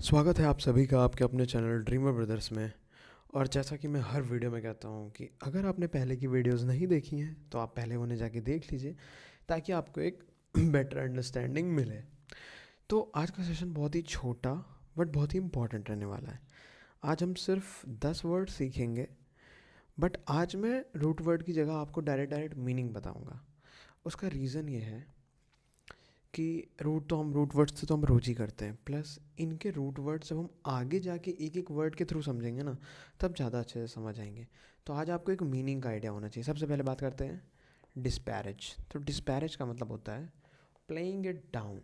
स्वागत है आप सभी का आपके अपने चैनल ड्रीमर ब्रदर्स में। और जैसा कि मैं हर वीडियो में कहता हूँ कि अगर आपने पहले की वीडियोस नहीं देखी हैं तो आप पहले उन्हें जाके देख लीजिए ताकि आपको एक बेटर अंडरस्टैंडिंग मिले। तो आज का सेशन बहुत ही छोटा बट बहुत ही इंपॉर्टेंट रहने वाला है। आज हम सिर्फ 10 वर्ड सीखेंगे, बट आज मैं रूट वर्ड की जगह आपको डायरेक्ट डायरेक्ट मीनिंग बताऊँगा। उसका रीज़न ये है कि रूट वर्ड्स से तो हम रोज ही करते हैं, प्लस इनके रूट वर्ड जब हम आगे जाके एक एक वर्ड के थ्रू समझेंगे ना, तब ज़्यादा अच्छे से समझ आएंगे। तो आज आपको एक मीनिंग का आइडिया होना चाहिए। सबसे पहले बात करते हैं डिस्पैरेज। तो डिस्पैरेज का मतलब होता है playing it down.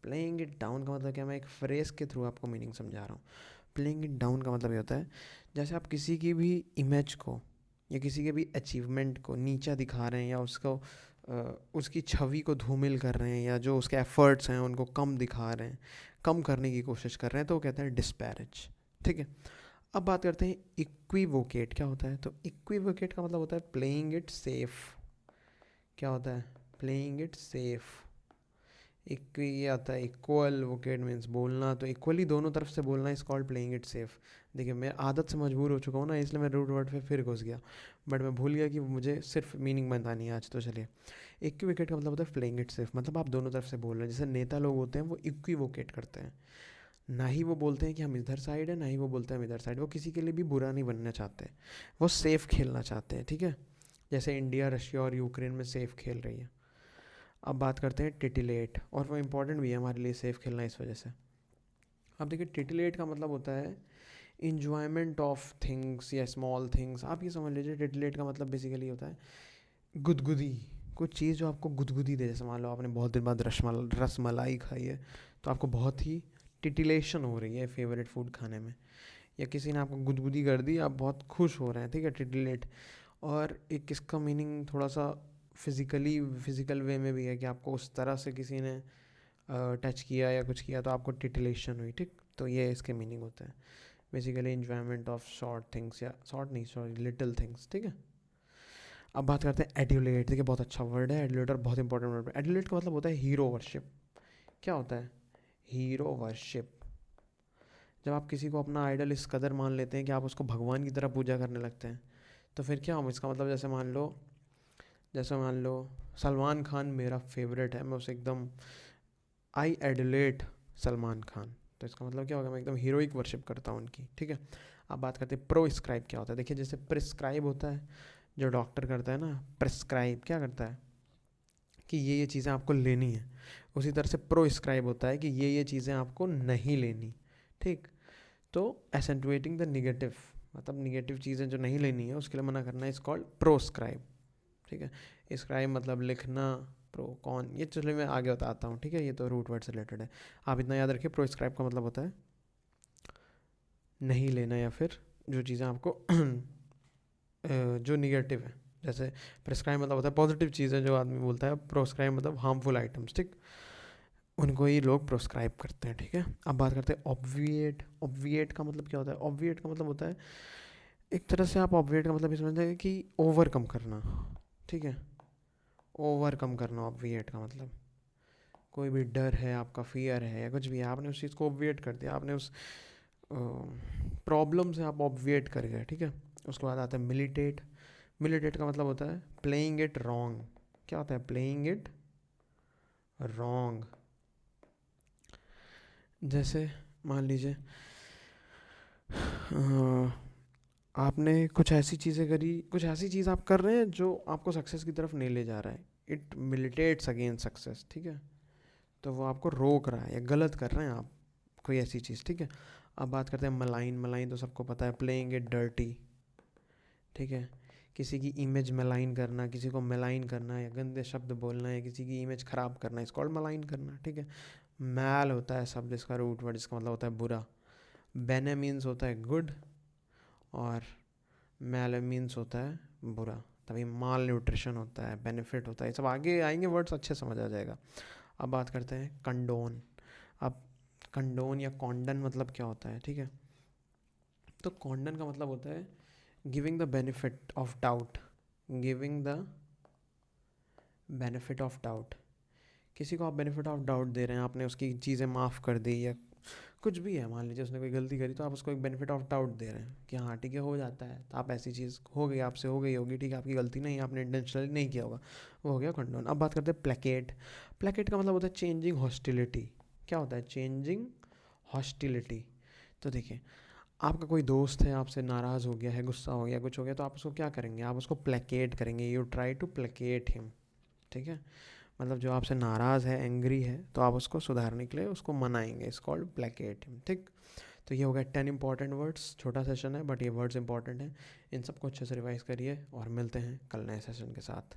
Playing it down का मतलब क्या, मैं एक फ्रेज के थ्रू आपको मीनिंग समझा रहा हूँ। प्लेइंग इट डाउन का मतलब ये होता है जैसे आप किसी की भी इमेज को या किसी के भी अचीवमेंट को नीचा दिखा रहे हैं, या उसको उसकी छवि को धूमिल कर रहे हैं, या जो उसके एफर्ट्स हैं उनको कम दिखा रहे हैं, कम करने की कोशिश कर रहे हैं, तो वो कहते हैं डिस्पैरेज। ठीक है। अब बात करते हैं इक्विवोकेट क्या होता है। तो इक्विवोकेट का मतलब होता है प्लेइंग इट सेफ। क्या होता है? Playing it safe. इक्वी ये आता है इक्वल वोकेट मीन्स बोलना, तो इक्वली दोनों तरफ से बोलना is called playing it safe. देखिए मैं आदत से मजबूर हो चुका हूँ ना, इसलिए मैं रूट वर्ड पे फिर घुस गया, बट मैं भूल गया कि मुझे सिर्फ मीनिंग बतानी है आज। तो चलिए, इक्विवोकेट का मतलब होता है प्लेइंग इट सेफ, मतलब आप दोनों तरफ से बोल रहे हैं। जैसे नेता लोग होते हैं वो इक्विवोकेट करते हैं, ना ही वो बोलते हैं कि हम इधर साइड है, ना ही वो बोलते हैं हम इधर साइड। वो किसी के लिए भी बुरा नहीं बनना चाहते, वो सेफ खेलना चाहते हैं। ठीक है। जैसे इंडिया रशिया और यूक्रेन में सेफ खेल रही है। अब बात करते हैं टिटिलेट, और वो इम्पॉर्टेंट भी है हमारे लिए सेफ खेलना इस वजह से। अब देखिए टिटिलेट का मतलब होता है इन्जॉयमेंट ऑफ थिंग्स या स्मॉल थिंग्स। आप ये समझ लीजिए टिटिलेट का मतलब बेसिकली होता है गुदगुदी। कुछ चीज़ जो आपको गुदगुदी दे, जैसे मान लो आपने बहुत दिन बाद रस मलाई खाई है, तो आपको बहुत ही टिटिलेशन हो रही है फेवरेट फूड खाने में, या किसी ने आपको गुदगुदी कर दी, आप बहुत खुश हो रहे हैं। ठीक है, टिटिलेट। और एक इसका मीनिंग थोड़ा सा फिजिकल वे में भी है कि आपको उस तरह से किसी ने टच किया या कुछ किया तो आपको टिटिलेशन हुई। ठीक, तो ये इसके मीनिंग होता है basically enjoyment of short things, या शॉर्ट नहीं सॉरी लिटिल थिंग्स। ठीक है। अब बात करते हैं एड्यूलेट। देखिए बहुत अच्छा वर्ड है एड्यूलेट, और बहुत इंपॉर्टेंट वर्ड है। एड्यूलेट का मतलब होता है हीरो वर्शिप। क्या होता है? Hero worship. जब आप किसी को अपना आइडल इस कदर मान लेते हैं कि आप उसको भगवान की तरह पूजा करने लगते हैं, तो फिर क्या हम इसका मतलब, जैसे मान लो सलमान खान मेरा फेवरेट है, मैं उसे एकदम आई एडुलेट सलमान खान, तो इसका मतलब क्या होगा, मैं एकदम हीरोइक वर्शिप करता हूँ उनकी। ठीक है। अब बात करते हैं प्रोस्क्राइब क्या होता है। देखिए जैसे प्रिस्क्राइब होता है, जो डॉक्टर करता है ना, प्रिस्क्राइब क्या करता है कि ये चीज़ें आपको लेनी है, उसी तरह से प्रोस्क्राइब होता है कि ये चीज़ें आपको नहीं लेनी। ठीक। तो एसेंटुएटिंग द निगेटिव, मतलब निगेटिव चीज़ें जो नहीं लेनी है उसके लिए मना करना इज कॉल्ड प्रोस्क्राइब। ठीक है। स्क्राइब मतलब लिखना, प्रो कौन, ये चलिए मैं आगे बताता हूँ। ठीक है, ये तो रूट वर्ड से रिलेटेड है, आप इतना याद रखिए। प्रोस्क्राइब का मतलब होता है नहीं लेना, या फिर जो चीज़ें आपको जो निगेटिव है। जैसे प्रिस्क्राइब मतलब होता है पॉजिटिव चीज़ें जो आदमी बोलता है, प्रोस्क्राइब मतलब हार्मफुल आइटम्स। ठीक, उनको ही लोग प्रोस्क्राइब करते हैं। ठीक है। अब बात करते हैं ऑब्विएट। ऑब्विएट का मतलब क्या होता है? ऑब्विएट का मतलब होता है एक तरह से आप ऑब्विएट का मतलब ये समझते हैं कि ओवरकम करना। ठीक है, ओवरकम करना ऑब्विएट का मतलब कोई भी डर है आपका, फियर है या कुछ भी है, आपने उस चीज़ को ऑब्विएट कर दिया, आपने उस प्रॉब्लम से आप ऑब्विएट कर गए। ठीक है। उसके बाद आता है मिलिटेट। मिलिटेट का मतलब होता है प्लेइंग इट रॉन्ग। क्या होता है प्लेइंग इट रॉन्ग? जैसे मान लीजिए आपने कुछ ऐसी चीज़ें करी, कुछ ऐसी चीज़ आप कर रहे हैं जो आपको सक्सेस की तरफ नहीं ले जा रहा है, इट मिलिटेट्स अगेंस्ट सक्सेस। ठीक है, तो वो आपको रोक रहा है या गलत कर रहे हैं आप कोई ऐसी चीज़। ठीक है। अब बात करते हैं मलाइन। मलाइन तो सबको पता है, प्लेइंग इट डर्टी। ठीक है, किसी की इमेज मलाइन करना, किसी को मलाइन करना, या गंदे शब्द बोलना, या किसी की इमेज ख़राब करना, इसको कॉल्ड मलाइन करना। ठीक है। मैल होता है शब्द, इसका रूट वर्ड, इसका मतलब होता है बुरा। बेने मीन्स होता है गुड, और मैल मीन्स होता है बुरा। तभी माल न्यूट्रिशन होता है, बेनिफिट होता है, ये सब आगे आएंगे वर्ड्स अच्छे समझ आ जाएगा। अब बात करते हैं कंडोन। अब कंडोन या कॉन्डन मतलब क्या होता है? ठीक है, तो कॉन्डन का मतलब होता है giving the benefit of doubt. Giving the benefit of doubt, किसी को आप बेनिफिट ऑफ डाउट दे रहे हैं, आपने उसकी चीज़ें माफ़ कर दी, या कुछ भी है, मान लीजिए उसने कोई गलती करी तो आप उसको एक बेनिफिट ऑफ डाउट दे रहे हैं कि हाँ ठीक है हो जाता है, तो आप ऐसी चीज़ हो गई आपसे, हो गई होगी, ठीक है आपकी गलती नहीं है, आपने इंटेंशनली नहीं किया होगा, वो हो गया कंडोन। अब बात करते हैं प्लेकेट। प्लेकेट का मतलब होता है चेंजिंग हॉस्टिलिटी। क्या होता है चेंजिंग हॉस्टिलिटी? तो देखिए, आपका कोई दोस्त है, आपसे नाराज़ हो गया है, गुस्सा हो गया, कुछ हो गया, तो आप उसको क्या करेंगे, आप उसको प्लेकेट करेंगे, you try to placate him. ठीक है, मतलब जो आपसे नाराज़ है, एंग्री है, तो आप उसको सुधारने के लिए उसको मनाएंगे, इट्स कॉल्ड प्लेकेट हिम। ठीक, तो ये हो गया 10 इंपॉर्टेंट वर्ड्स। छोटा सेशन है बट ये वर्ड्स इंपॉर्टेंट हैं, इन सबको अच्छे से रिवाइज करिए और मिलते हैं कल नए सेशन के साथ।